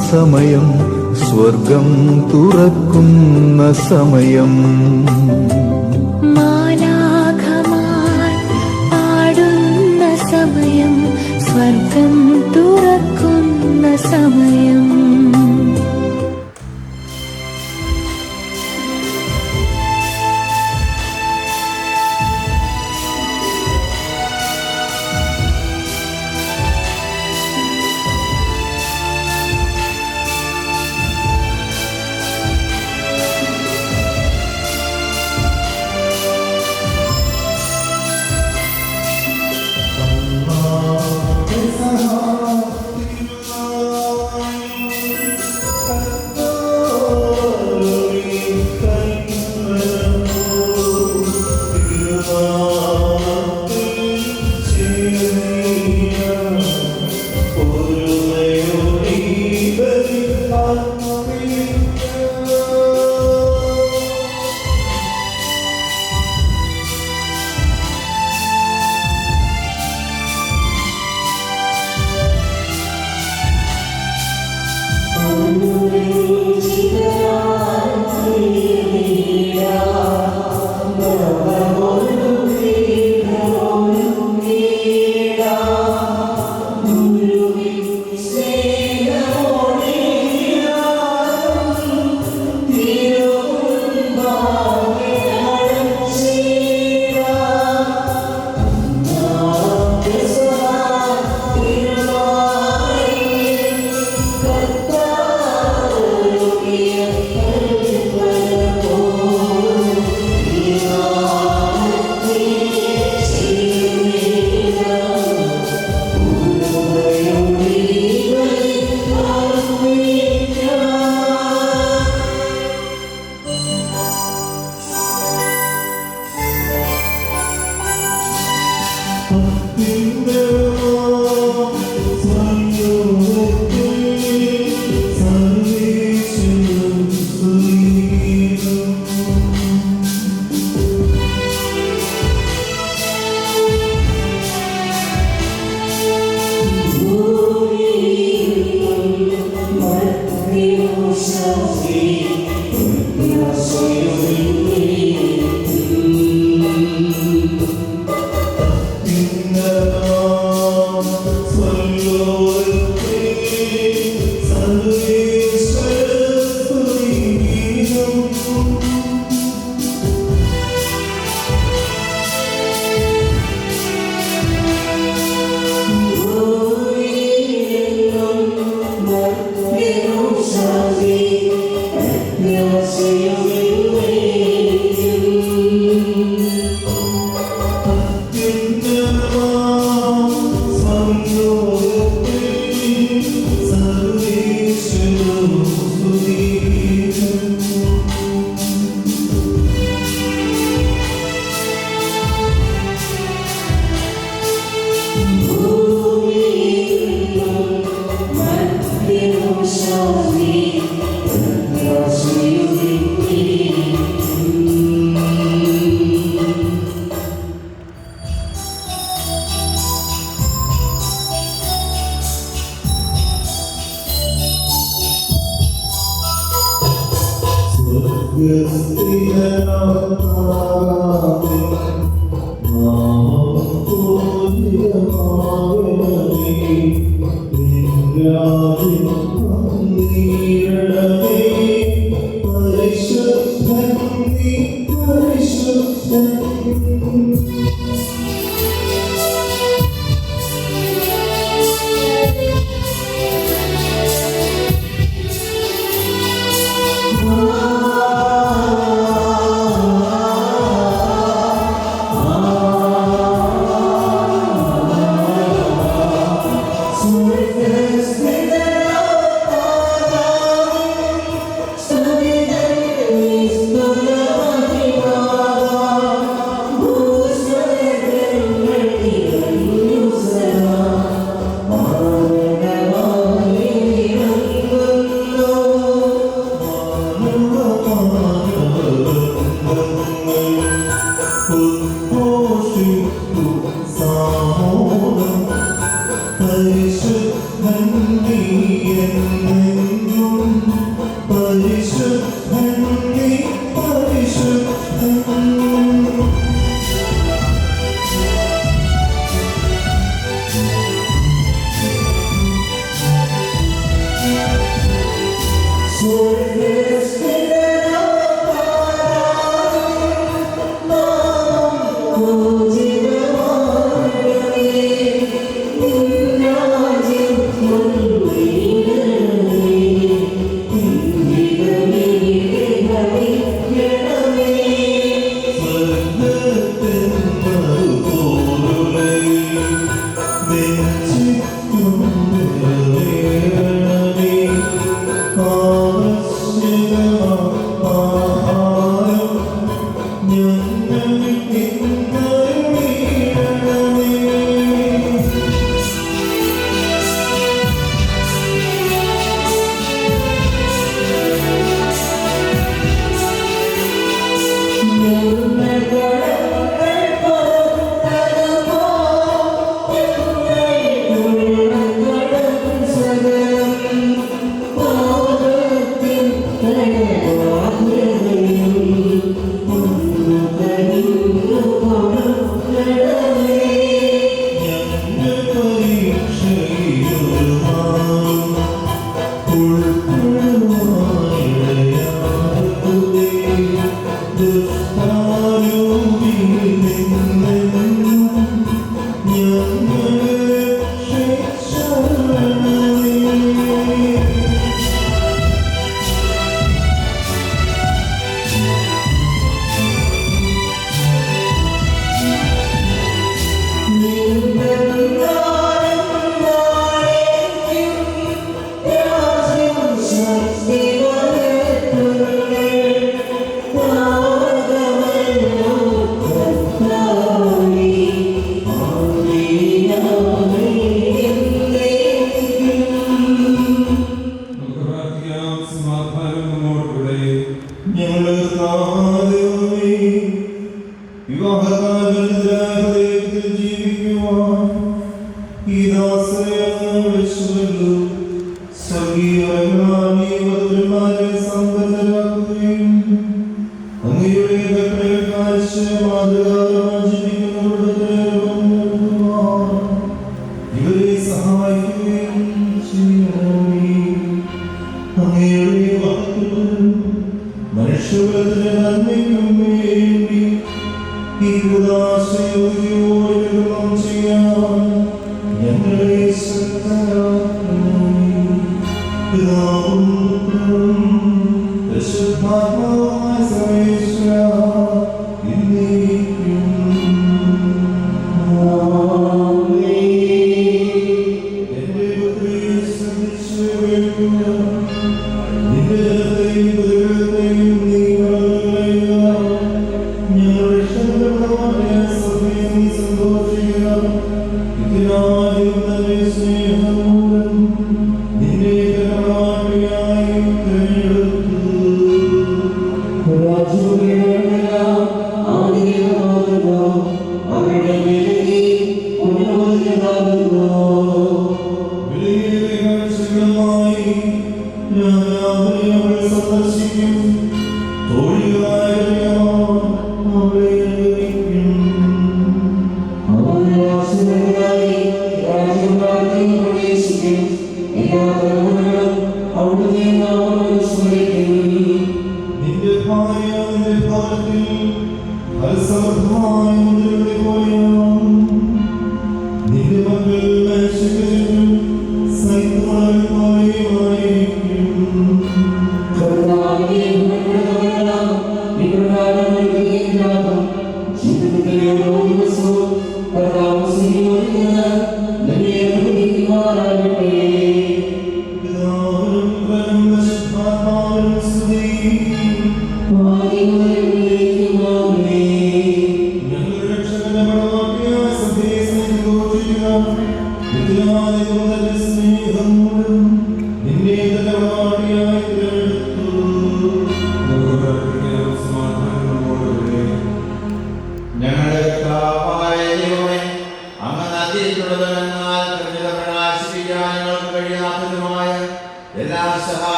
സമയം, സ്വർഗം തുറക്കുന്ന സമയം. മാലാഖമാർ പാടുന്ന സമയം, സ്വർഗം തുറക്കുന്ന സമയം.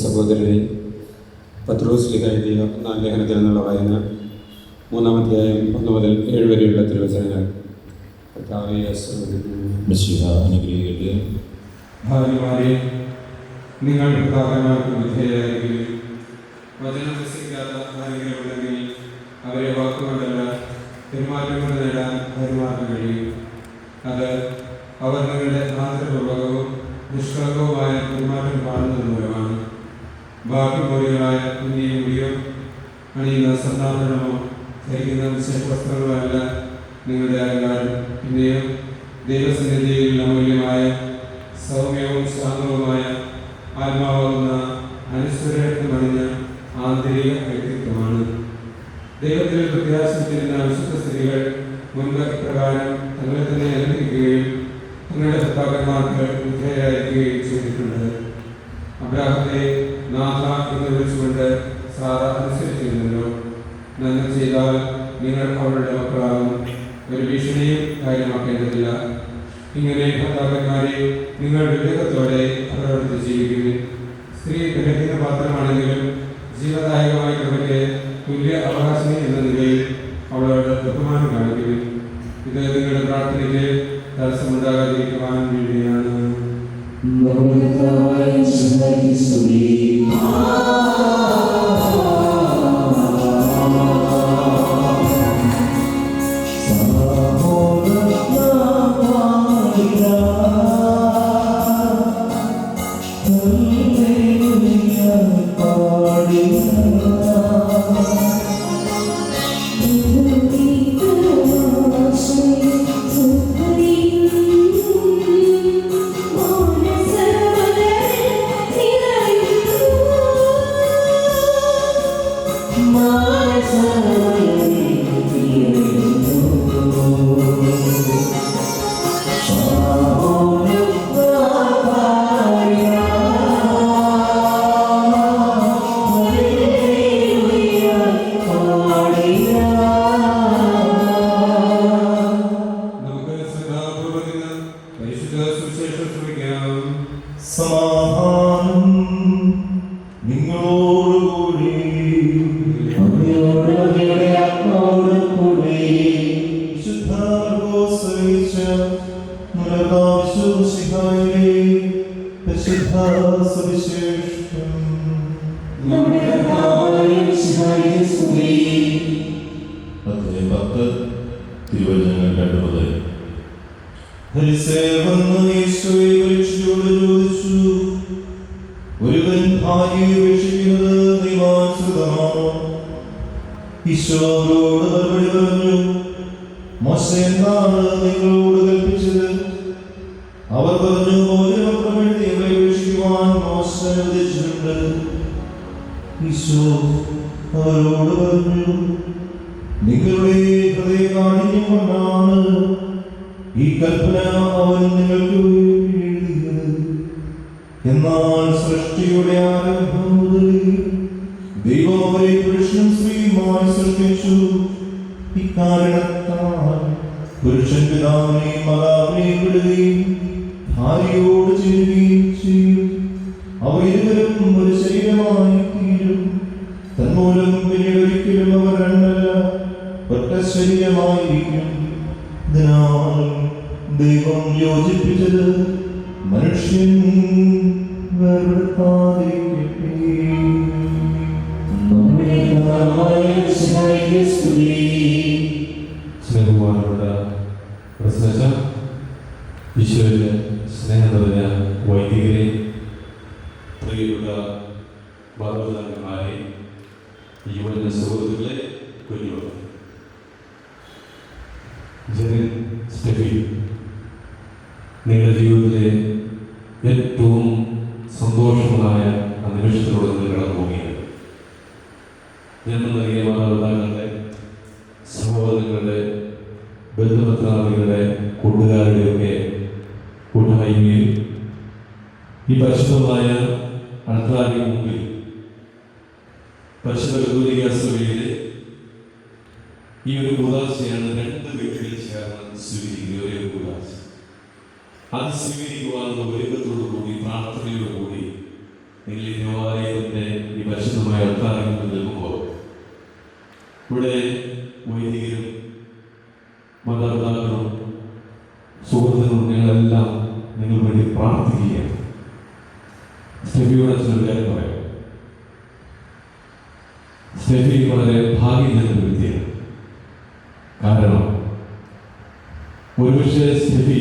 സഹോദരനെ, പത്രോസ്ലീഹ എഴുതിയ ഒന്നാം ലേഖനത്തിൽ നിന്നുള്ള വായന 3-ാം അധ്യായം 1 മുതൽ 7 വരെയുള്ള തിരുവചനങ്ങൾ. ഭാര്യമാരെ, നിങ്ങൾ ഭർത്താക്കന്മാർക്ക് വിധേയരായിരിക്കും. വചനം വിശ്വസിക്കാത്ത ആരെങ്കിലും ഉണ്ടെങ്കിൽ അവരെ വാക്കുകൊണ്ടല്ല പെരുമാറ്റം കൊണ്ട് നേടാൻ ഭാര്യമാർക്ക് കഴിയും. അത് അവർ നിങ്ങളുടെ ആദരപൂർവകവും നിഷ്കളങ്കവുമായ പെരുമാറ്റം കാണുന്നത് മൂലമാണ്. ബാക്കിമോടികളായ കുഞ്ഞിയും മുടിയോ അണിയുന്ന സന്താപനമോ ധരിക്കുന്ന വിശേഷവസ്ത്രങ്ങളോ അല്ല നിങ്ങളുടെ അലങ്കാരം. പിന്നെയും ദൈവസന്നിധിയിൽ അമൂല്യമായ സൗമ്യവും ശാന്തവുമായ ആത്മാവാകുന്ന അനുസ്വരമണിഞ്ഞ ആന്തരിക വ്യക്തിത്വമാണ്. ദൈവത്തിൽ പ്രത്യാശിച്ചിരുന്ന വിശുദ്ധ സ്ത്രീകൾ മുൻപ് ഇപ്രകാരം തങ്ങളെ തന്നെ അനുഭവിക്കുകയും തങ്ങളുടെ ഭർത്താക്കന്മാർക്ക് വിധേയരായിരിക്കുകയും ചെയ്തിട്ടുണ്ട്. അബ്രാഹത്തെ നാഥ എന്ന് വിളിച്ചുകൊണ്ട് സാറ അനുസരിച്ചിരുന്നല്ലോ. നന്മ ചെയ്താൽ നിങ്ങൾ അവരുടെ മക്കളാകും. ഒരു ഭീഷണിയും കാര്യമാക്കേണ്ടതില്ല. ഇങ്ങനെ ഭർത്താക്കന്മാരെ നിങ്ങൾ വിവേകത്തോടെ അവരോട് ജീവിക്കുന്നു. സ്ത്രീ ബലഹീന പാത്രമാണെങ്കിലും ജീവദായകമായ കൃപയ്ക്ക് തുല്യ അവകാശം എന്ന നിലയിൽ അവളോട് ബഹുമാനം കാണിക്കുന്നു. ഇത് നിങ്ങളുടെ പ്രാർത്ഥനയ്ക്ക് തടസ്സമുണ്ടാകാതിരിക്കുവാൻ വേണ്ടിയാണ്. Oh ശ്രമിക്കാം. സമാധാനം നിങ്ങളോടുകൂടി. വിശുദ്ധ മർക്കോസ് അറിയിച്ച മൂലകാവിശുദ്ധിയായിലെ പരിശുദ്ധ സുവിശേഷം. അധ്യായം 10 തിരുവചനങ്ങൾ 2 മുതൽ. ഫരിസേയർ വന്ന് യേശുവെ പരീക്ഷിച്ചുകൊണ്ട് ചോദിച്ചു, ഒരുവൻ ഭാര്യയെ ഉപേക്ഷിക്കുന്നത് നിയമാനുസൃതമാണോ? ഈശോ അവരോട് മറുപടി പറഞ്ഞു, മോശെ എന്താണ് നിങ്ങളോട് കൽപ്പിച്ചത്? അവർ പറഞ്ഞു, മോചനപത്രം എഴുതി അവളെ ഉപേക്ഷിക്കുവാൻ മോശ അനുവദിച്ചിട്ടുണ്ട്. ഈശോ അവരോട് പറഞ്ഞു, നിങ്ങളുടെ ഹൃദയകാഠിന്യം കൊണ്ടാണ് ഈ കൽപ്പന അവൻ നിങ്ങൾക്ക് എഴുതിയത്. എന്നാൽ സൃഷ്ടിയുടെ ആരംഭം മുതൽ ദൈവം അവരെ പുരുഷനും സ്ത്രീയുമായി സൃഷ്ടിച്ചു. ഇക്കാരണത്താൽ പുരുഷൻ പിതാവിനെയും മാതാവിനെയും വിടുകയും ഭാര്യയോട് ചേരുകയും ചെയ്യും. അവർ ഇരുവരും ഒരു ശരീരമായി തീരും. തന്മൂലം പിന്നീട് ഒരിക്കലും അവർ രണ്ടല്ല, ഒറ്റ ശരീരമായിരിക്കും. അതിനാൽ ദൈവം യോജിപ്പിച്ചത് മനുഷ്യൻ വേർപെടുത്താതിരിക്കട്ടെ. സ്നേഹവാനോട് പ്രസംഗിച്ച ഈശോയുടെ സ്നേഹം നിറഞ്ഞ വൈദികരെ, പ്രിയപ്പെട്ട മാതാപിതാക്കന്മാരെ, യുവജന സുഹൃത്തുക്കളെ, കുഞ്ഞുങ്ങളെ, ജെറിൻ സ്റ്റെഫി, നിങ്ങളുടെ ജീവിതത്തിലെ ഏറ്റവും സന്തോഷമായ ആ നിമിഷത്തിലൂടെ നിങ്ങൾ കടന്നു പോവുകയാണ്. ജന്മം നൽകിയ മാതാപിതാക്കളുടെ, സഹോദരങ്ങളുടെ, ബന്ധുമിത്രാദികളുടെ, കൂട്ടുകാരുടെയൊക്കെ കൂട്ടായ്മയിൽ ഈ പരിശുദ്ധമായ അൾത്താരിന് മുമ്പിൽ പരിശുദ്ധ കത്തോലിക്ക സഭയിലെ ഈ ഒരു കൂദാശയാണ് 2 വ്യക്തികൾ ചേർന്ന് സ്വീകരിക്കുന്ന ഒരേ കൂദാശ. അത് സ്വീകരിക്കുവാനുള്ള ഒരുക്കത്തോടു കൂടി, പ്രാർത്ഥനയോടു കൂടി നിങ്ങൾ ഈ ദേവാലയത്തിന്റെ ഈ പരിശുദ്ധമായ അൾത്താരിൽ നിൽക്കുമ്പോൾ ഇവിടെ വൈദികരും മാതാപിതാക്കളും സുഹൃത്തുക്കളും ഞങ്ങളെല്ലാം നിങ്ങൾ വേണ്ടി പ്രാർത്ഥിക്കുകയാണ്. സ്റ്റെഫിയോട് അച്ഛനൊരു കാര്യം പറയാം. സ്റ്റെഫി വളരെ ഭാഗ്യം ചെയ്യുന്ന വ്യക്തിയാണ്. കാരണം ഒരുപക്ഷെ സ്റ്റെഫി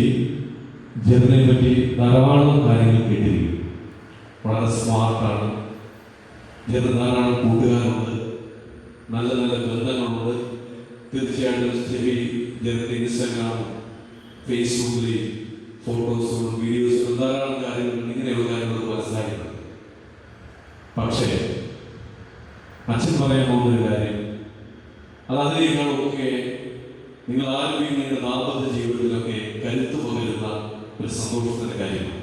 ജെറിനെ പറ്റി ധാരാളം കാര്യങ്ങൾ കേട്ടിരിക്കും. വളരെ സ്മാർട്ടാണ്. ജെറിന് ധാരാളം കൂട്ടുകാരുണ്ട്, നല്ല നല്ല ബന്ധങ്ങളുണ്ട്. തീർച്ചയായിട്ടും സ്റ്റെഫി ജെറിന്റെ ഇൻസ്റ്റാഗ്രാം, ഫേസ്ബുക്കിൽ ഫോട്ടോസുകളും വീഡിയോസുകളും ധാരാളം കാര്യങ്ങൾ, ഇങ്ങനെയുള്ള കാര്യങ്ങൾ മനസ്സിലാക്കുന്നത്. പക്ഷേ അച്ഛൻ പറയാൻ പോകുന്നൊരു കാര്യം, അത് അതിനേക്കാളൊക്കെ നിങ്ങൾ ആരോഗ്യം നിങ്ങളുടെ ദാമ്പത്യ ജീവിതത്തിലൊക്കെ കരുത്ത് പകരുന്ന ഒരു സന്തോഷത്തിന്റെ കാര്യമാണ്.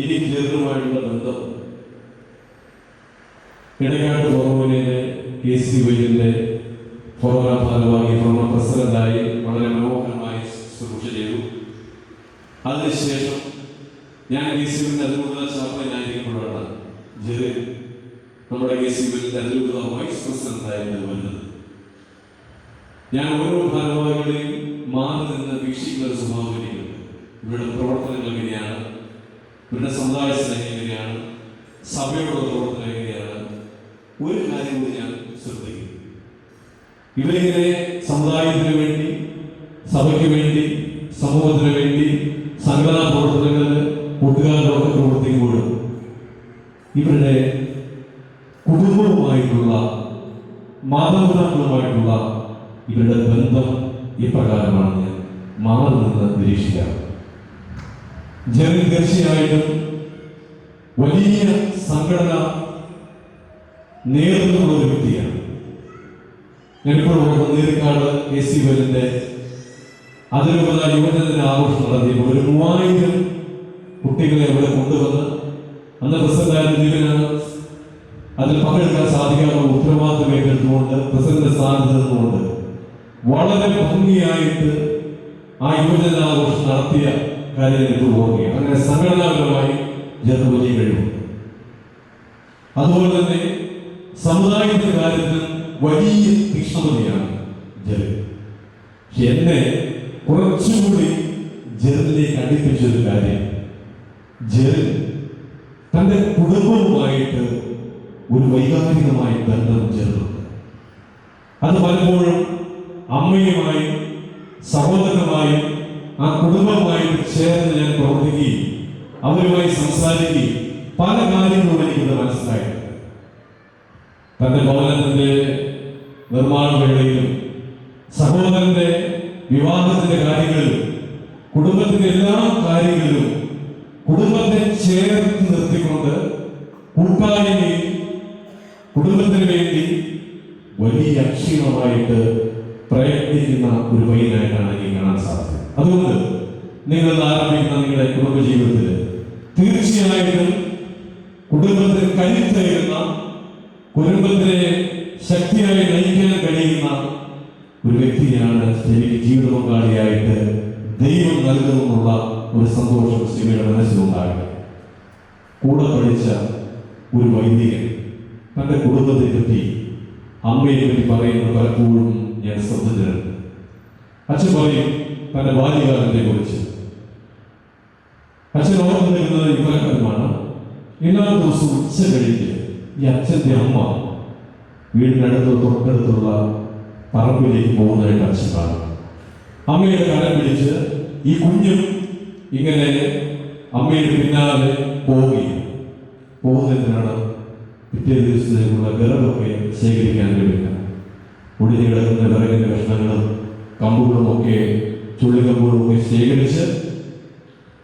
ഇനി ജെറിനുമായിട്ടുള്ള ബന്ധം ഇടക്കാട് ഫോറോയിലെ KCYന്റെ ഫോറോന ഭാരവാഹി, ഫോറോന പ്രസിഡന്റായി വളരെ മനോഹരമായി ശുശ്രൂഷ ചെയ്തു. അതിനുശേഷം ഞാൻ KCYന്റെ അതിരൂപത ചാപ്പനായിരിക്കുമ്പോഴാണ് ജെറിൻ നമ്മുടെ KCYന്റെ അതിരൂപത വൈസ് പ്രസിഡന്റായിട്ട് വരുന്നത്. ഞാൻ ഓരോ ഭാരവാഹികളെയും മാറി നിന്ന് വീക്ഷിക്കുന്ന ഒരു സ്വഭാവം എനിക്കുണ്ട്. ഇവരുടെ പ്രവർത്തനങ്ങൾ എങ്ങനെയാണ്, ഇവരുടെ സമുദായ സ്നേഹം എങ്ങനെയാണ്, സഭയോടുള്ള പ്രവർത്തനം എങ്ങനെയാണ്, ഒരു കാര്യം കൂടി ഞാൻ ശ്രദ്ധിക്കും. ഇവരിങ്ങനെ സമുദായത്തിന് വേണ്ടി, സഭയ്ക്ക് വേണ്ടി, സമൂഹത്തിന് വേണ്ടി സംഘടനാ പ്രവർത്തനങ്ങളിൽ കൂട്ടുകാരോടൊക്കെ പ്രവർത്തിക്കുമ്പോഴും ഇവരുടെ കുടുംബവുമായിട്ടുള്ള, മാതാപിതാക്കളുമായിട്ടുള്ള ഇവരുടെ ബന്ധം ഇപ്രകാരമാണ് ഞാൻ മാറി നിന്ന് നിരീക്ഷിക്കാം. ജെറിൻ തീർച്ചയായിട്ടും വലിയ സംഘടന നേതൃത്വമുള്ള ഒരു വ്യക്തിയാണ്. ഞാനിപ്പോൾ നീർക്കാട് KCYന്റെ അതിരൂപത യുവജന ആഘോഷം നടത്തിയപ്പോൾ ഒരു 3000 കുട്ടികളെ അവിടെ കൊണ്ടുവന്ന്, അന്ന് പ്രസിഡന്റായ ദീപനാണ് അതിൽ പങ്കെടുക്കാൻ സാധിക്കാനുള്ള ഉത്തരവാദിത്വം ഏറ്റെടുത്തുകൊണ്ട് പ്രസിഡന്റ് സ്ഥാനത്ത് നിന്നുകൊണ്ട് വളരെ ഭംഗിയായിട്ട് ആ യുവജനാഘോഷം നടത്തിയ കാര്യങ്ങൾ പോവുകയാണ്. അങ്ങനെ സംഘടനാപരമായി ജെറിന് വലിയ കഴിവുണ്ട്. അതുപോലെ തന്നെ സമുദായത്തിന്റെ കാര്യത്തിൽ വലിയ തീക്ഷ്ണതയാണ് ജെറിൻ. പക്ഷെ എന്നെ കുറച്ചുകൂടി ജെറിനിലേക്ക് അടുപ്പിച്ചൊരു കാര്യം, ജെറിൻ തൻ്റെ കുടുംബവുമായിട്ട് ഒരു വൈകാരികമായ ബന്ധം ജെറിനുണ്ട്. അത് പലപ്പോഴും അമ്മയുമായും സഹോദരനുമായും ആ കുടുംബവുമായിട്ട് ചേർന്ന് ഞാൻ പ്രവർത്തിക്കുകയും അവരുമായി സംസാരിക്കുകയും പല കാര്യങ്ങളും എനിക്കിത് മനസ്സിലായിട്ടുണ്ട്. തന്റെ ഭവനത്തിന്റെ നിർമ്മാണ വേളയിലും സഹോദരന്റെ വിവാഹത്തിന്റെ കാര്യങ്ങളിലും കുടുംബത്തിന്റെ എല്ലാ കാര്യങ്ങളിലും കുടുംബത്തെ ചേർത്ത് നിർത്തിക്കൊണ്ട് കൂട്ടായ്മയിൽ കുടുംബത്തിന് വേണ്ടി വലിയ അക്ഷീണമായിട്ട് പ്രയത്നിക്കുന്ന ഒരു പയ്യനായിട്ടാണ് എനിക്ക് കാണാൻ സാധിച്ചത്. അതുകൊണ്ട് നിങ്ങൾ ആരംഭിക്കുന്ന നിങ്ങളുടെ കുടുംബജീവിതത്തിൽ തീർച്ചയായിട്ടും കുടുംബത്തിന് കരുത്തേകുന്ന, കുടുംബത്തിനെ ശക്തിയായി നയിക്കാൻ കഴിയുന്ന ഒരു വ്യക്തിയാണ് എനിക്ക് ജീവിത പങ്കാളിയായിട്ട് ദൈവം നൽകുമെന്നുള്ള ഒരു സന്തോഷം ശ്രീയുടെ മനസ്സിലുണ്ടാകട്ടെ. കൂടെ പഠിച്ച ഒരു വൈദികൻ തൻ്റെ കുടുംബത്തെ പറ്റി, അമ്മയെ പറ്റി പറയുന്നത് പലപ്പോഴും ഞാൻ ശ്രദ്ധിച്ചിട്ടുണ്ട്. അച്ഛൻ പറയും തൻ്റെ ബാല്യകാലത്തെ കുറിച്ച്. അച്ഛൻ ഓർമ്മ നിൽക്കുന്നത് ഇപ്രകാരമാണ്: എല്ലാ ദിവസവും ഉച്ച കഴിഞ്ഞ് ഈ അച്ഛൻ്റെ അമ്മ വീടിനടുത്ത് തൊട്ടടുത്തുള്ള പറമ്പിലേക്ക് പോകുന്നതായിട്ട് അച്ഛൻ കാണും. അമ്മയുടെ കരം പിടിച്ച് ഈ കുഞ്ഞും ഇങ്ങനെ അമ്മയുടെ പിന്നാലെ പോകുന്നതിനാണ് പിറ്റേ ദിവസത്തേക്കുള്ള വിറകൊക്കെ ശേഖരിക്കാൻ കഴിയില്ല. ഒടിഞ്ഞു കിടക്കുന്ന വിറകിൻ്റെ കഷ്ണങ്ങളും കമ്പുകളും ഒക്കെ ചുള്ളിക്കമ്പുകളും ഒക്കെ ശേഖരിച്ച്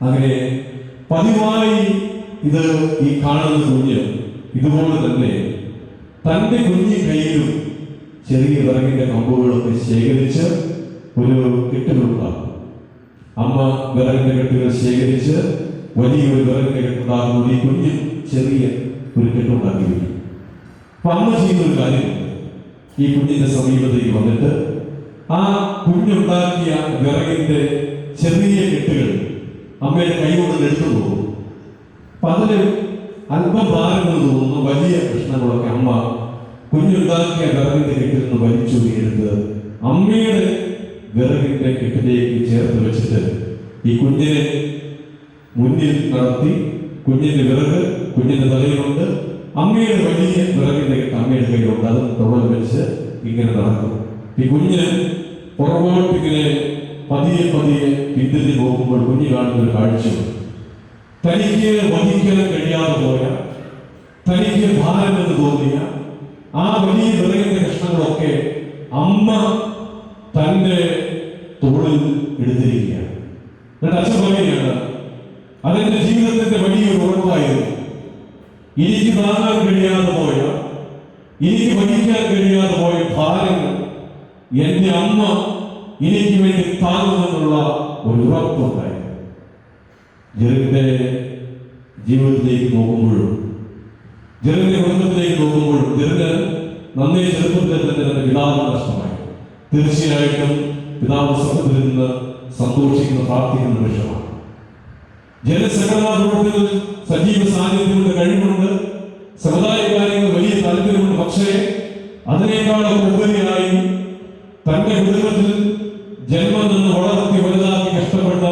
അങ്ങനെ പതിവായി ഇത് ഈ കാണുന്ന കുഞ്ഞ് ഇതുപോലെ തന്നെ തൻ്റെ കുഞ്ഞി കയ്യിലും ചെറിയ വിറകിൻ്റെ കമ്പുകളൊക്കെ ശേഖരിച്ച് ഒരു കെട്ടുകളുണ്ടാകും. അമ്മ വിറകിൻ്റെ കെട്ടുകൾ ശേഖരിച്ച് വലിയൊരു വിറകിൻ്റെ കെട്ടുണ്ടാകുമ്പോൾ ഈ കുഞ്ഞ് ചെറിയ ഒരു കെട്ടുണ്ടാക്കി വയ്ക്കും. അപ്പൊ അമ്മ ചെയ്യുന്ന ഒരു കാര്യമുണ്ട്. ഈ കുഞ്ഞിന്റെ സമീപത്തേക്ക് വന്നിട്ട് ആ കുഞ്ഞുണ്ടാക്കിയ വിറകിന്റെ ചെറിയ കെട്ടുകൾ അമ്മയുടെ കൈകൊണ്ട് എടുത്തു പോകും. അപ്പൊ അതിന് അല്പം ഭാരമെന്ന് തോന്നുന്ന വലിയ കഷ്ണങ്ങളൊക്കെ അമ്മ കുഞ്ഞുണ്ടാക്കിയ വിറകിന്റെ കെട്ടിൽ നിന്ന് വലിച്ചൂരിയെടുത്ത് അമ്മയുടെ വിറകിന്റെ കെട്ടിലേക്ക് ചേർത്ത് വെച്ചിട്ട് ഈ കുഞ്ഞിനെ മുന്നിൽ നടത്തി കുഞ്ഞിന്റെ വിറക് കുഞ്ഞിന്റെ തലയിലുണ്ട്, അമ്മയുടെ വലിയ വിറകിന്റെ കെട്ട് അമ്മയുടെ കയ്യിലുണ്ട്, അത് തുവൽ വെച്ച് ഇങ്ങനെ നടക്കും. ഈ കുഞ്ഞ് പുറകോട്ടിങ്ങനെ പതിയെ പതിയെ പിന്തിരിഞ്ഞ് പോകുമ്പോൾ കുഞ്ഞ് കാണുന്ന ഒരു കാഴ്ചയുണ്ട്. തനിക്ക് വഹിക്കാൻ കഴിയാതെ പോയ, തനിക്ക് ഭാരമെന്ന് തോന്നിയ ആ വലിയ വിറകിന്റെ കഷ്ണങ്ങളൊക്കെ അമ്മ തന്റെ തോളിൽ എടുത്തിരിക്കുകയാണ്. എന്നിട്ട് അച്ഛൻ പറയുകയാണ്, അതെന്റെ ജീവിതത്തിന്റെ വലിയൊരു ഉറപ്പായിരുന്നു. എനിക്ക് താങ്ങാൻ കഴിയാതെ പോയ, എനിക്ക് വഹിക്കാൻ കഴിയാതെ പോയ ഭാരങ്ങൾ എന്റെ അമ്മ എനിക്ക് വേണ്ടി താങ്ങുമെന്നുള്ള ഒരു ഉറപ്പുണ്ടായിരുന്നു. ജെറിന്റെ ജീവിതത്തിലേക്ക് നോക്കുമ്പോഴും ജെറിന്റെ കുടുംബത്തിലേക്ക് നോക്കുമ്പോഴും ജെറിന് നന്നേ ചെറുപ്പത്തിൽ തന്നെ തന്റെ പിതാവ് നഷ്ടമായി. തീർച്ചയായിട്ടും പിതാവ് സ്വർഗ്ഗത്തിൽ നിന്ന് സന്തോഷിക്കുന്ന പ്രാർത്ഥിക്കുന്ന നിമിഷമാണ്. ജനസംഘടനാ പ്രവർത്തനത്തിൽ സജീവ സാന്നിധ്യമുണ്ട്, കഴിവുണ്ട്, സമുദായ കാര്യങ്ങൾ വലിയ താല്പര്യമുണ്ട്. പക്ഷേ അതിനേക്കാളൊക്കെ ഉപരിയായി തന്റെ കുടുംബത്തിൽ ജന്മം നിന്ന് വളർത്തി വലുതാക്കി കഷ്ടപ്പെട്ട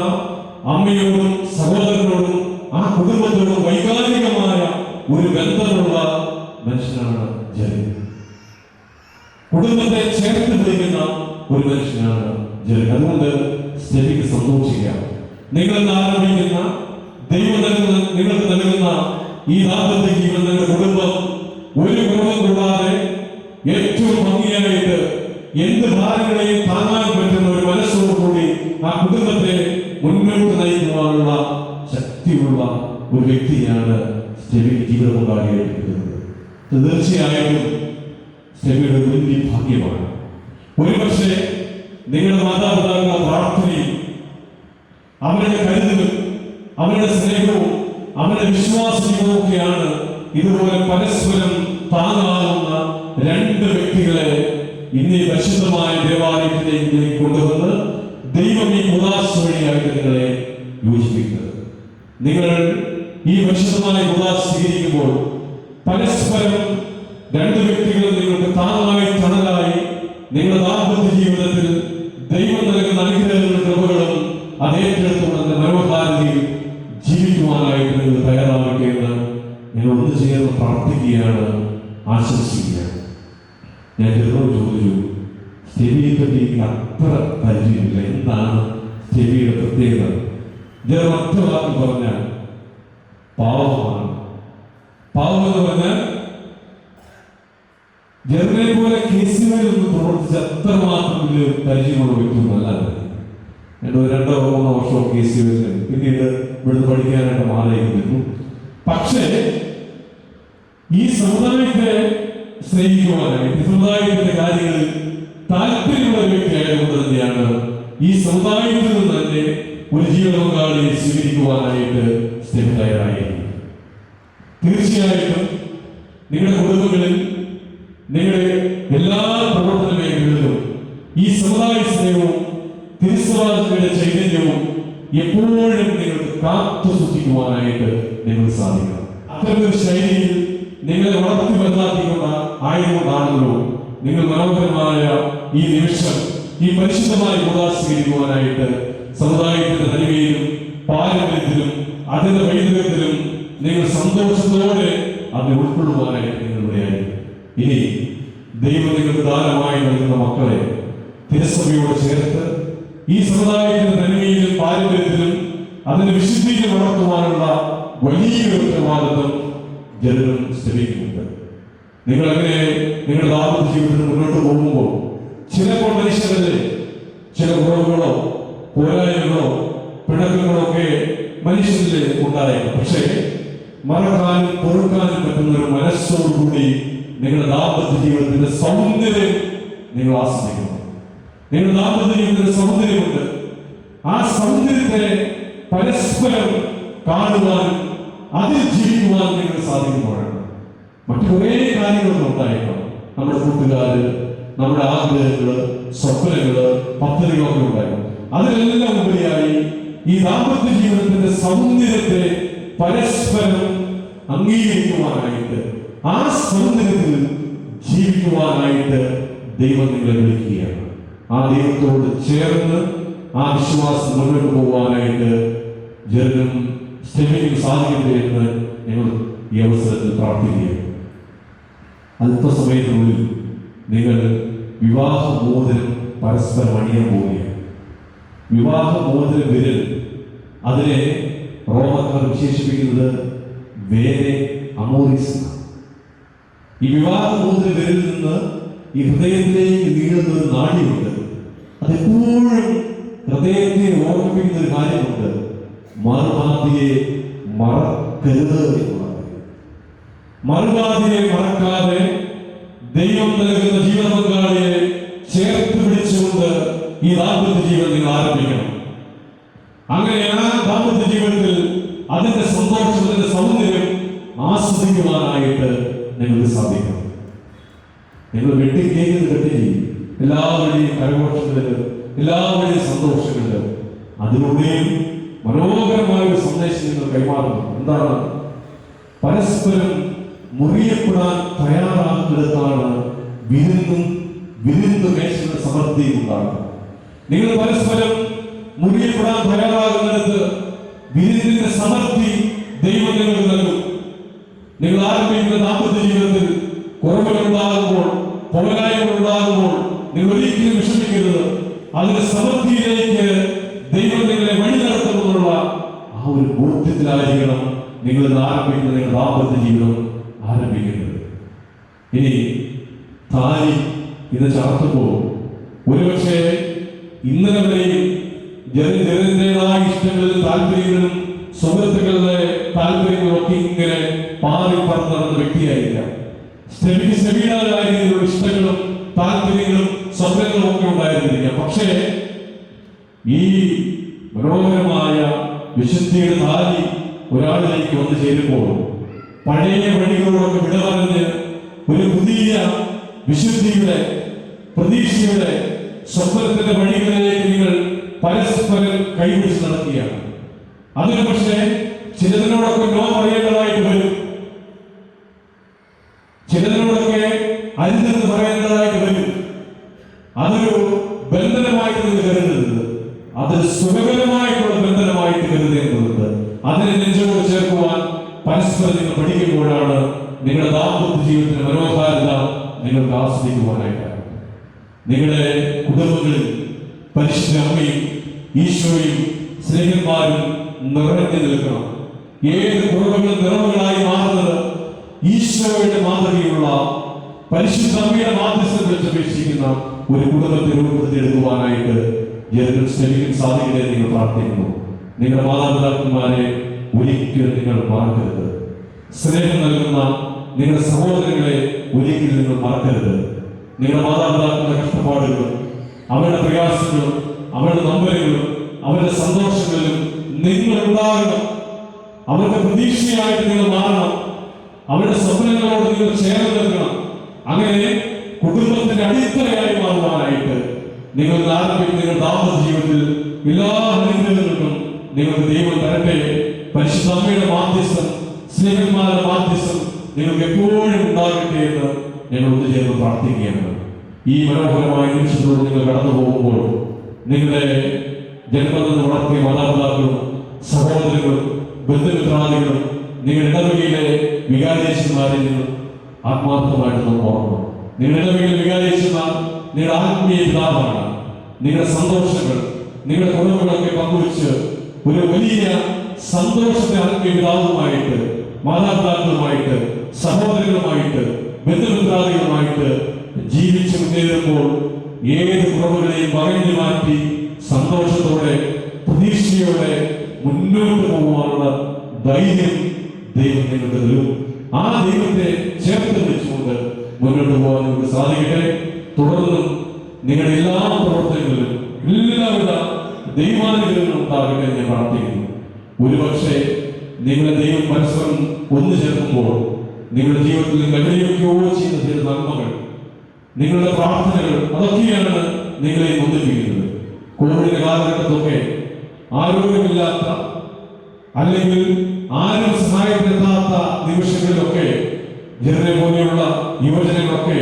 അമ്മയോടും സഹോദരനോടും ആ കുടുംബത്തോടും വൈകാരികമായ ഒരു ബന്ധമുള്ള മനുഷ്യനാണ് ജെറിൻ. കുടുംബത്തെ ചേർത്ത് പിടിക്കുന്ന ഒരു മനുഷ്യനാണ് ജെറിൻ. അതുകൊണ്ട് സ്റ്റെഫിക്ക് സന്തോഷിക്കാം. നിങ്ങൾ ആരംഭിക്കുന്ന ദൈവം നിങ്ങൾക്ക് നൽകുന്ന ഈ ദാമ്പത്യ ജീവിതം, നിങ്ങളുടെ കുടുംബം ഒരു കുറവും കൂടാതെ ഏറ്റവും ഭംഗിയായിട്ട് എന്ത് ഭാരങ്ങളെയും താങ്ങാൻ പറ്റുന്ന ഒരു മനസ്സോടുകൂടി ആ കുടുംബത്തെ മുന്നോട്ട് നയിക്കുവാനുള്ള ശക്തിയുള്ള ഒരു വ്യക്തിയാണ് സ്റ്റെഫിക്ക് ജീവിത പങ്കാളിയായിരിക്കുന്നത്. തീർച്ചയായിട്ടും സ്റ്റെഫിയുടെ വലിയ ഭാഗ്യമാണ്. ഒരുപക്ഷെ നിങ്ങളുടെ മാതാപിതാക്കളുടെ പ്രാർത്ഥനയും അവരുടെ കരുതലും അവരുടെ സ്നേഹവും അവരുടെ വിശ്വാസവും ഒക്കെയാണ് ഇതുപോലെ പരസ്പരം താങ്ങാവുന്ന രണ്ട് വ്യക്തികളെ ഇന്നീ പരിശുദ്ധമായ ദേവാലയത്തിലേക്ക് കൊണ്ടുവന്ന് ദൈവം ഈ ഉദാശ വഴിയായിട്ട് നിങ്ങളെ യോജിപ്പിക്കുന്നത്. നിങ്ങൾ ഈ പരിശുദ്ധമായ കൂദാശ സ്വീകരിക്കുമ്പോൾ പരസ്പരം രണ്ട് വ്യക്തികളും നിങ്ങൾക്ക് താങ്ങായി തണലായി നിങ്ങളുടെ ദാമ്പത്യ ജീവിതത്തിൽ ദൈവം നൽകുന്ന അനുഗ്രഹങ്ങളും കൃപകളും അതേറ്റെടുത്തുകൊണ്ട് മനോഹാരിതയിൽ ജീവിക്കുവാനായിട്ട് നിങ്ങൾ തയ്യാറാവുകയെന്ന് ഞാൻ ഒന്ന് ചേർന്ന് പ്രാർത്ഥിക്കുകയാണ്, ആശംസിക്കുകയാണ്. ഞാൻ ചെറുപ്പം ചോദിച്ചു, സ്റ്റെവിയെ പറ്റി അത്ര പരിചയമില്ല, എന്താണ് സ്റ്റെവിയുടെ പ്രത്യേകത? ഞാൻ ഒറ്റ വാക്ക് പറഞ്ഞാൽ പാവമാണ്. പാവം എന്ന് പറഞ്ഞാൽ ജർമ്മനെ പോലെ കേസുകളിലൊന്നും പ്രവർത്തിച്ച് അത്രമാത്രം വലിയ പരിചയമുള്ള വ്യക്തിയൊന്നല്ലാതെ. എൻ്റെ 2-3 വർഷം കേസുകളിൽ പിന്നീട് ഇവിടുന്ന് പഠിക്കാനായിട്ട് മാറിയിരുന്നു. പക്ഷേ ഈ സമുദായത്തെ സ്നേഹിക്കുവാനായിട്ട് സമുദായത്തിന്റെ കാര്യങ്ങളിൽ താല്പര്യമുള്ള വ്യക്തിയായതുകൊണ്ട് തന്നെയാണ് ഈ സമുദായത്തിൽ നിന്ന് തന്നെ ഒരു ജീവിത പങ്കാളിയെ സ്വീകരിക്കുവാനായിട്ട് തയ്യാറായിരിക്കും. തീർച്ചയായിട്ടും നിങ്ങളുടെ കുടുംബങ്ങളിൽ നിങ്ങളുടെ എല്ലാ പ്രവർത്തന മേഖലകളിലും ഈ സമുദായ സ്നേഹവും തിരുസഭായുടെ ചൈതന്യവും എപ്പോഴും നിങ്ങൾക്ക് കാത്തു സൂക്ഷിക്കുവാനായിട്ട് നിങ്ങൾക്ക് സാധിക്കണം. അത്തരമൊരു ശൈലിയിൽ നിങ്ങളെ വളർത്തി ആയതുകൊണ്ടാണല്ലോ നിങ്ങൾ മനോഹരമായ ഈ നിമിഷം ഈ പരിശുദ്ധമായ കൂദാശ സ്വീകരിക്കുവാനായിട്ട് സമുദായത്തിന്റെ തനിമയിലും പാരമ്പര്യത്തിലും അതിന്റെ വൈദ്യുതത്തിലും നിങ്ങൾ സന്തോഷത്തോടെ അത് ഉൾക്കൊള്ളുവാനായിട്ട് നിങ്ങൾ ഇവിടെയായിരുന്നു. ഇനി ദൈവം നിങ്ങൾക്ക് ദാനമായി നൽകുന്ന മക്കളെ തിരുസഭയോട് ചേർത്ത് ഈ സമുദായത്തിന്റെ തനിമയിലും പാരമ്പര്യത്തിലും അതിന്റെ വിശുദ്ധിയിലും വളർത്തുവാനുള്ള വലിയൊരു ഉത്തരവാദിത്വം ജനനം ശ്രമിക്കുന്നുണ്ട്. നിങ്ങൾ അങ്ങനെ നിങ്ങളുടെ ദാമ്പത്യ ജീവിതത്തിൽ മുന്നോട്ട് പോകുമ്പോൾ ചിലപ്പോൾ മനുഷ്യരുടെ ചില കുറവുകളോ പോരായ്മകളോ പിണക്കങ്ങളോ ഒക്കെ മനുഷ്യരിൽ ഉണ്ടായേക്കും. പക്ഷേ മറക്കാനും പൊറുക്കാനും പറ്റുന്ന ഒരു മനസ്സോടുകൂടി നിങ്ങളുടെ ദാമ്പത്യ ജീവിതത്തിന്റെ സൗന്ദര്യം നിങ്ങൾ ആസ്വദിക്കണം. നിങ്ങളുടെ ദാമ്പത്യ ജീവിതത്തിന്റെ സൗന്ദര്യമുണ്ട്. ആ സൗന്ദര്യത്തെ പരസ്പരം കാണുവാനും അതിൽ ജീവിക്കുവാനും നിങ്ങൾക്ക് സാധിക്കുമ്പോഴാണ്. മറ്റു കുറേ കാര്യങ്ങളൊന്നും ഉണ്ടായേക്കാം. നമ്മുടെ കൂട്ടുകാര്, നമ്മുടെ ആഗ്രഹങ്ങള്, സ്വപ്നങ്ങള്, പദ്ധതികളൊക്കെ ഉണ്ടായിരുന്നു. അതിലെല്ലാം ഉപരിയായി ഈ ദാമ്പത്യ ജീവിതത്തിന്റെ സൗന്ദര്യത്തെ പരസ്പരം അംഗീകരിക്കുവാനായിട്ട് ആ സൗന്ദര്യത്തിൽ ജീവിക്കുവാനായിട്ട് ദൈവം നിങ്ങളെ വിളിക്കുകയാണ്. ആ ദൈവത്തോട് ചേർന്ന് ആ വിശ്വാസം മുന്നോട്ട് പോകാനായിട്ട് ജനനം സ്റ്റെവിനും സാധിക്കട്ടെ എന്ന് ഞങ്ങൾ ഈ അവസരത്തിൽ പ്രാർത്ഥിക്കുകയാണ്. അല്പസമയത്തിനുള്ളിൽ നിങ്ങൾ വിവാഹമോചനം പരസ്പരം അണിയാൻ പോവുകയാണ്. വിവാഹമോചന വിരൽ, അതിനെ റോമക്കാർ വിശേഷിപ്പിക്കുന്നത് വേറെ അമോറിസ്. ഈ വിവാഹമോചന വിരലിൽ നിന്ന് ഈ ഹൃദയത്തിലേക്ക് നീളുന്ന ഒരു നാടിയുണ്ട്. അതെപ്പോഴും ഹൃദയത്തെ ഓർമ്മിപ്പിക്കുന്ന ഒരു കാര്യമുണ്ട്, മറുപാതിയെ മറക്കരുത് എന്നുള്ളത്. മറുപാതിയെ മറക്കാതെ ദൈവം നൽകുന്ന ജീവിത പങ്കാളിയെ ചേർത്ത് പിടിച്ചുകൊണ്ട് ഈ ദാമ്പത്യ ജീവിതം നിങ്ങൾ ആരംഭിക്കണം. അങ്ങനെ ആ ദാമ്പത്യ ജീവിതത്തിൽ അതിന്റെ സന്തോഷം, അതിന്റെ സൗന്ദര്യം ആസ്വദിക്കുവാനായിട്ട് നിങ്ങൾക്ക് സാധിക്കണം. നിങ്ങൾ വെട്ടിക്കേക്കുന്നത് കെട്ടി ചെയ്യും. എല്ലാവരുടെയും കരഘോഷങ്ങളില്, എല്ലാവരുടെയും സന്തോഷങ്ങളില് അതിലൂടെയും മനോഹരമായ ഒരു സന്ദേശം നിങ്ങൾ കൈമാറുന്നു. എന്താണ്? പരസ്പരം മുറിയപ്പെടാൻ തയ്യാറാകുന്നിടത്താണ് വിരുന്ന് മേശയുടെ സമൃദ്ധിയും ഉണ്ടാകുന്നത്. നിങ്ങൾ പരസ്പരം മുറിയപ്പെടാൻ തയ്യാറാകുന്നിടത്ത് വിരുന്നിന്റെ സമൃദ്ധി ദൈവം നിങ്ങൾക്ക് നൽകും. നിങ്ങൾ ആരംഭിക്കുന്ന ദാമ്പത്യ ജീവിതത്തിൽ കുറവുകൾ ഉണ്ടാകുമ്പോൾ, പോരായ്മകൾ ഉണ്ടാകുമ്പോൾ നിങ്ങൾ ഒരിക്കലും വിഷമിക്കരുത്. അതിന്റെ സമൃദ്ധിയിലേക്ക് ദൈവം നിങ്ങളെ വഴി നടത്തുമെന്നുള്ള ആ ഒരു ബോധ്യത്തിലായിരിക്കണം നിങ്ങൾ ആരംഭിക്കുന്ന നിങ്ങളുടെ ദാമ്പത്യ ജീവിതം ആരംഭിക്കുന്നത്. ഇനി താലി ഇത് ചാർത്തുമ്പോൾ ഒരുപക്ഷെ ഇന്നലെ വരെയും ജനത്തിൻ്റെതായ ഇഷ്ടങ്ങളിലും താല്പര്യങ്ങളും സുഹൃത്തുക്കളുടെ താല്പര്യങ്ങളും ഒക്കെ ഇങ്ങനെ പാറി പറന്ന് നടന്ന വ്യക്തിയായിരിക്കാം. സ്റ്റെവിയുടേതായ ഇഷ്ടങ്ങളും താല്പര്യങ്ങളും സ്വപ്നങ്ങളും ഒക്കെ ഉണ്ടായിരുന്നിരിക്കാം. പക്ഷേ ഈ മനോഹരമായ വിശുദ്ധിയുടെ താലി ഒരാളിലേക്ക് വന്നു ചേരുമ്പോൾ പഴയ വഴികളോടൊക്കെ വിട പറഞ്ഞ് ഒരു പുതിയ വിശുദ്ധിയുടെ, പ്രതീക്ഷയുടെ, സ്വപ്നത്തിന്റെ വഴികളിലേക്ക് നിങ്ങൾ പരസ്പരം കൈപിടിച്ച് നടക്കുകയാണ്. അതിന് പക്ഷേ ചിലതിനോടൊക്കെ നോ പറയേണ്ടതായിട്ട് വരും, ചിലതിനോടൊക്കെ അരുതെന്ന് പറയേണ്ടതായിട്ട് വരും. അതൊരു ബന്ധനമായിട്ട് നിങ്ങൾ കരുതരുത്, അതൊരു സുഖകരമായിട്ടുള്ള ബന്ധനമായിട്ട് കരുതേണ്ടതുണ്ട്. അതിനെ നെഞ്ചോട് ചേർക്കുവാൻ പരസ്പരം നിങ്ങൾ പഠിക്കുമ്പോഴാണ് നിങ്ങളുടെ ദാമ്പത്യ ജീവിതത്തിന്റെ മനോഹാരിത നിങ്ങൾക്ക് ആസ്വദിക്കുവാനായിട്ടാണ്. നിങ്ങളുടെ കുടുംബങ്ങളിൽ പരിശുദ്ധ അമ്മയും ഈശോയും സ്നേഹന്മാരും നിറഞ്ഞു നിൽക്കണം. ഏത് കുറവുകളും നിറവുകളായി മാറുന്നത് ഈശോയുടെ മാതൃകയുള്ള പരിശുദ്ധ അമ്മയുടെ മാധ്യസ്ഥം വെച്ചപേക്ഷിക്കുന്ന ഒരു കുടുംബത്തെ രൂപപ്പെടുത്തിയെടുക്കുവാനായിട്ട് ജനങ്ങൾ ശ്രമിക്കാൻ സാധിക്കട്ടെ നിങ്ങൾ പ്രാർത്ഥിക്കുന്നു. നിങ്ങളുടെ മാതാപിതാക്കന്മാരെ ഒരിക്കലും നിങ്ങൾ മറക്കരുത്. സ്നേഹം നൽകുന്ന നിങ്ങളുടെ സഹോദരങ്ങളെ ഒരിക്കലും നിങ്ങൾ മറക്കരുത്. നിങ്ങളുടെ മാതാപിതാക്കളുടെ കഷ്ടപ്പാടുകളും അവരുടെ പ്രയാസങ്ങളും അവരുടെ നമ്പരങ്ങളും അവരുടെ സന്തോഷങ്ങളിലും നിങ്ങൾ ഉണ്ടാകണം. അവരുടെ പ്രതീക്ഷയായിട്ട് നിങ്ങൾ മാറണം. അവരുടെ സ്വപ്നങ്ങളോട് നിങ്ങൾ ചേർന്ന് നിൽക്കണം. അങ്ങനെ കുടുംബത്തിന്റെ അടിത്തറയായി മാറുവാനായിട്ട് നിങ്ങൾ ആരംഭിക്കുന്ന നിങ്ങളുടെ ദാമ്പത്യ ജീവിതത്തിൽ എല്ലാ അനുഗ്രഹങ്ങൾക്കും നിങ്ങൾക്ക് ദൈവം തരട്ടെ. പരിശുദ്ധ അമ്മയുടെ മാധ്യസ്ഥം, സ്നേഹന്മാരുടെ മാധ്യസ്ഥം നിങ്ങൾക്ക് എപ്പോഴും ഉണ്ടാകട്ടെ എന്ന് ഞങ്ങൾ ഒന്നുചേർന്ന് പ്രാർത്ഥിക്കുകയാണ്. ഈ മനോഹരമായ നിമിഷത്തോട് നിങ്ങൾ കടന്നു പോകുമ്പോൾ നിങ്ങളുടെ ജന്മത്തിൽ വളർത്തിയ മാതാപിതാക്കളും സഹോദരങ്ങളും ബന്ധുമിത്രാദികളും നിങ്ങളുടെ ഇടവകയിലെ വികാരിയച്ഛന്മാരിൽ നിന്ന് ആത്മാർത്ഥമായിട്ട് നമ്മൾ ഓർക്കണം. നിങ്ങളുടെ ഇടവകയിൽ വികാരിയച്ഛന്മാർ നിങ്ങളുടെ ആത്മീയ പിതാവാണ്. നിങ്ങളുടെ സന്തോഷങ്ങൾ നിങ്ങളുടെ കുറവുകളൊക്കെ പങ്കുവെച്ച് ഒരു വലിയ സന്തോഷത്തെ ആത്മീയ പിതാവുമായിട്ട് മാതാപിതാക്കളുമായിട്ട് സഹോദരങ്ങളുമായിട്ട് ബന്ധുമിത്രാദികളുമായിട്ട് ജീവിച്ചു മുന്നേറുമ്പോൾ ഏത് കുറവുകളെയും വകഞ്ഞു മാറ്റി സന്തോഷത്തോടെ പ്രതീക്ഷയോടെ മുന്നോട്ട് പോകുവാനുള്ള ധൈര്യം ദൈവം നിങ്ങൾക്ക് തരും. ആ ദൈവത്തെ ചേർത്ത് വെച്ചുകൊണ്ട് മുന്നോട്ട് പോകാൻ നിങ്ങൾക്ക് സാധിക്കട്ടെ. തുടർന്നും നിങ്ങളുടെ എല്ലാ പ്രവർത്തനങ്ങളിലും എല്ലാവിധ ദൈവാനുഗ്രഹങ്ങളും ഉണ്ടാകട്ടെ ഞാൻ പ്രാർത്ഥിക്കുന്നു. ഒരുപക്ഷെ നിങ്ങളുടെ ദൈവം പരസ്പരം ഒന്നു ചേർക്കുമ്പോൾ നിങ്ങളുടെ ജീവിതത്തിൽ നിങ്ങൾ എവിടെയൊക്കെയോ ചെയ്യുന്ന ചില നന്മകൾ, നിങ്ങളുടെ പ്രാർത്ഥനകൾ, അതൊക്കെയാണ് നിങ്ങളെ ഒന്നിപ്പിക്കുന്നത്. കോവിഡിന്റെ കാലഘട്ടത്തൊക്കെ ആരോഗ്യമില്ലാത്ത അല്ലെങ്കിൽ ആരും സഹായത്തിനെത്താത്ത നിമിഷങ്ങളിലൊക്കെ ജനനെ പോലെയുള്ള യുവജനങ്ങളൊക്കെ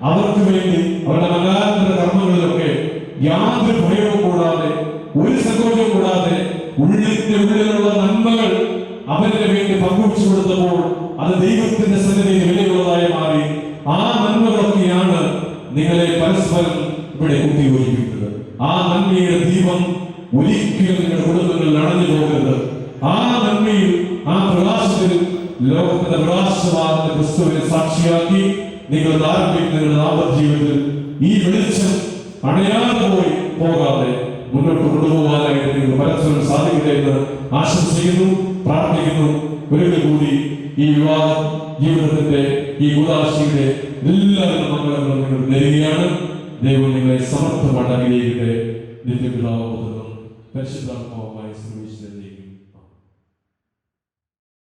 അവർക്ക് വേണ്ടി അവരുടെ മലാന്തര കർമ്മങ്ങളിലൊക്കെ യാതൊരു ഭയവും കൂടാതെ ഒരു സങ്കോചവും കൂടാതെ ഉള്ളിലുള്ള നന്മകൾ അവരുടെ വേണ്ടി പങ്കുവച്ചു കൊടുത്തപ്പോൾ അത് ദൈവത്തിന്റെ സന്നിധിയിൽ വിലയുള്ളതായി മാറി. ആ നന്മകളൊക്കെയാണ് നിങ്ങളെ പരസ്പരം ഇവിടെ കൂട്ടിയോജിപ്പിക്കുന്നത്. ആ നന്മയുടെ ദീപം ഒരിക്കലും നിങ്ങളുടെ കുടുംബങ്ങളിൽ അണഞ്ഞു പോകരുത്. ആ നന്മയിൽ ആ പ്രകാശത്തിൽ ലോകത്തിന്റെ പ്രകാശവാദ ക്രിസ്തുവിനെ സാക്ഷിയാക്കി നിങ്ങൾ ആരംഭിക്കുന്ന നിങ്ങളുടെ ദാമ്പത്യ ജീവിതത്തിൽ ഈ വെളിച്ചം അണയാതെ പോകാതെ മുന്നോട്ട് കൊണ്ടുപോകാനായിട്ട് നിങ്ങൾ പരസ്പരം സാധിക്കട്ടെ എന്ന് ആശംസിക്കുന്നു, പ്രാർത്ഥിക്കുന്നു. ഒരിക്കൽ കൂടി ഈ വിവാഹ ജീവിതത്തിന്റെ ഈ ഉദാശിയുടെ എല്ലാവരും മംഗളങ്ങളും നിങ്ങൾ നേരുകയാണ്. ദൈവം നിങ്ങളെ സമർത്ഥമായിട്ട് അനുഗ്രഹിക്കട്ടെ. നിത്യപിതാവും പരിശുദ്ധാത്മാവുമായി